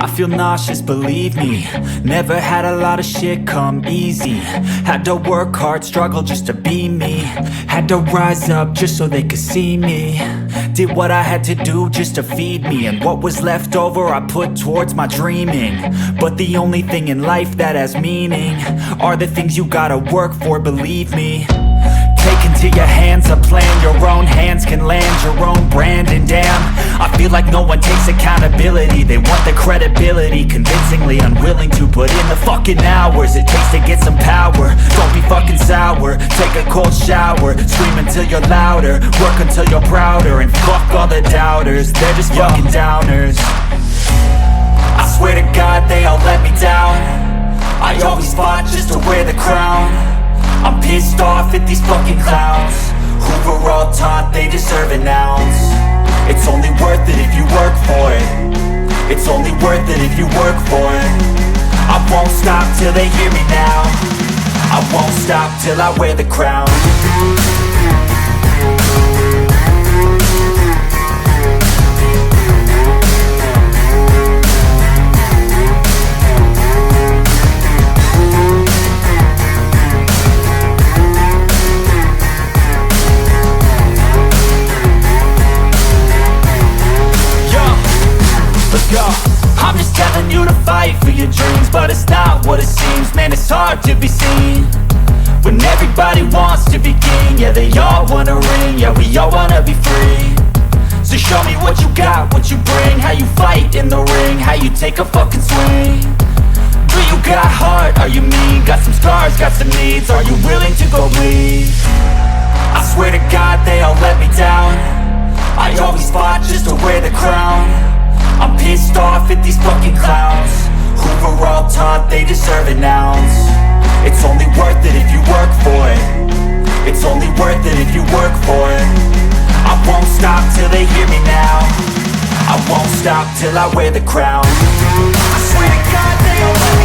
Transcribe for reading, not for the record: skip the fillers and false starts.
I feel nauseous, believe me. Never had a lot of shit come easy. Had to work hard, struggle just to be me. Had to rise up just so they could see me. Did what I had to do just to feed me. And what was left over I put towards my dreaming. But the only thing in life that has meaning are the things you gotta work for, believe me. Take into your hands a plan. Your own hands can land your own brand. And damn, I feel like no one takes accountability. They want the credibility, convincingly unwilling to put in the fucking hours it takes to get some power. Don't be fucking sour, take a cold shower. Scream until you're louder, work until you're prouder. And fuck all the doubters, they're just fucking downers. I swear to God they all let me down. I always fought just to wear the crown. I'm pissed off at these fucking clowns who were all taught they deserve an ounce. It's only worth it if you work for it. It's only worth it if you work for it. I won't stop till they hear me now. I won't stop till I wear the crown. I'm just telling you to fight for your dreams, but it's not what it seems. Man, it's hard to be seen when everybody wants to be king. Yeah, they all wanna ring, yeah, we all wanna be free. So show me what you got, what you bring, how you fight in the ring, how you take a fucking swing. Do you got heart, are you mean? Got some scars, got some needs, are you willing to go bleed? I swear to God they all let me down. I always fought just to wear the crown. I'm pissed off at these fucking clowns who were all taught they deserve an ounce. It's only worth it if you work for it. It's only worth it if you work for it. I won't stop till they hear me now. I won't stop till I wear the crown. I swear to God they all